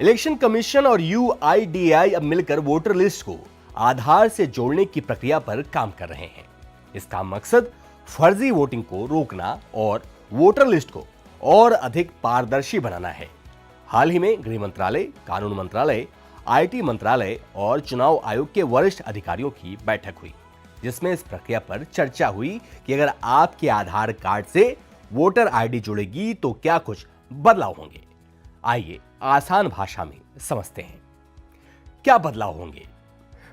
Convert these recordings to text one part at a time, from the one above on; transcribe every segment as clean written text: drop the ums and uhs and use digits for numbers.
Election commission और UIDAI अब मिलकर वोटर लिस्ट को आधार से जोड़ने की प्रक्रिया पर काम कर रहे हैं। इसका मकसद फर्जी वोटिंग को रोकना और वोटर लिस्ट को और अधिक पारदर्शी बनाना है। हाल ही में गृह मंत्रालय, कानून मंत्रालय, आईटी मंत्रालय और चुनाव आयोग के वरिष्ठ अधिकारियों की बैठक हुई, जिसमें इस प्रक्रिया पर चर्चा हुई कि अगर आपके आधार कार्ड से वोटर आईडी जुड़ेगी तो क्या कुछ बदलाव होंगे। आइए आसान भाषा में समझते हैं। क्या बदलाव होंगे?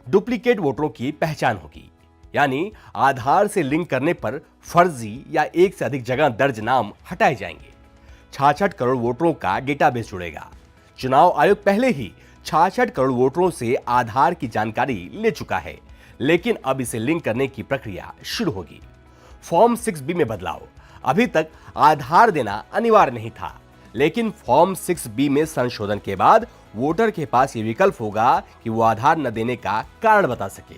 डुप्लीकेट वोटरों की पहचान होगी, यानी आधार से लिंक करने पर फर्जी या एक से अधिक जगह दर्ज नाम हटाए जाएंगे। 66 करोड़ वोटरों का डेटाबेस जुड़ेगा। चुनाव आयोग पहले ही 66 करोड़ वोटरों से आधार की जानकारी ले चुका है, लेकिन अब इसे लिंक करने की प्रक्रिया शुरू होगी। फॉर्म 6B में बदलाव। अभी तक आधार देना अनिवार्य नहीं था, लेकिन फॉर्म 6B में संशोधन के बाद वोटर के पास यह विकल्प होगा कि वो आधार न देने का कारण बता सके।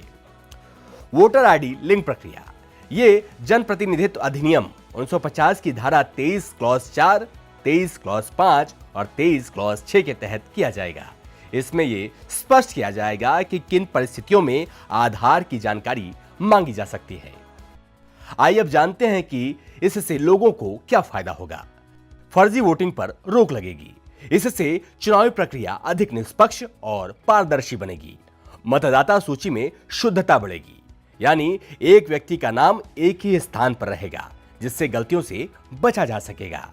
वोटर आईडी लिंक प्रक्रिया। ये जनप्रतिनिधित्व अधिनियम 1950 की धारा 23 क्लॉज 4, 23 क्लॉज 5 और 23 क्लॉज 6 के तहत किया जाएगा। इसमें यह स्पष्ट किया जाएगा कि किन परिस्थितियों में आधार की जानकारी मांगी जा सकती है। आइए अब जानते हैं कि इससे लोगों को क्या फायदा होगा। फर्जी वोटिंग पर रोक लगेगी। इससे चुनावी प्रक्रिया अधिक निष्पक्ष और पारदर्शी बनेगी। मतदाता सूची में शुद्धता बढ़ेगी, यानी एक व्यक्ति का नाम एक ही स्थान पर रहेगा, जिससे गलतियों से बचा जा सकेगा।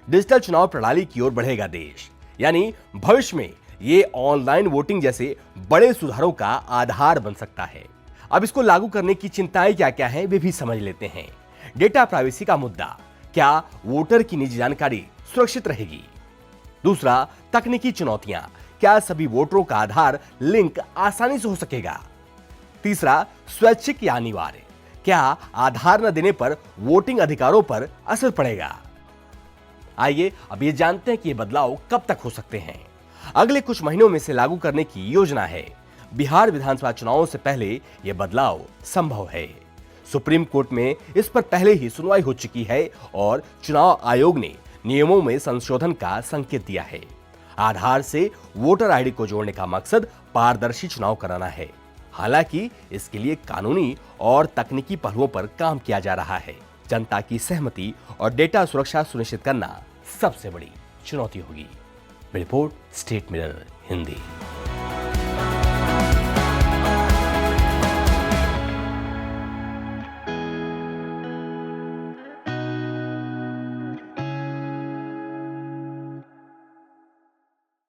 डिजिटल चुनाव प्रणाली की ओर बढ़ेगा देश, यानी भविष्य में ये ऑनलाइन वोटिंग जैसे बड़े सुधारों का आधार बन सकता है। अब इसको लागू करने की चिंताएं क्या क्या हैं, वे भी समझ लेते हैं। डेटा प्राइवेसी का मुद्दा। क्या वोटर की निजी जानकारी सुरक्षित रहेगी? दूसरा, तकनीकी चुनौतियां। क्या सभी वोटरों का आधार लिंक आसानी से हो सकेगा? तीसरा, स्वैच्छिक या अनिवार्य। क्या आधार न देने पर वोटिंग अधिकारों पर असर पड़ेगा? आइए अब ये जानते हैं कि ये बदलाव कब तक हो सकते हैं। अगले कुछ महीनों में से लागू करने की योजना है। बिहार विधानसभा चुनावों से पहले यह बदलाव संभव है। सुप्रीम कोर्ट में इस पर पहले ही सुनवाई हो चुकी है और चुनाव आयोग ने नियमों में संशोधन का संकेत दिया है। आधार से वोटर आईडी को जोड़ने का मकसद पारदर्शी चुनाव कराना है। हालांकि इसके लिए कानूनी और तकनीकी पहलुओं पर काम किया जा रहा है। जनता की सहमति और डेटा सुरक्षा सुनिश्चित करना सबसे बड़ी चुनौती होगी। Report state mirror Hindi.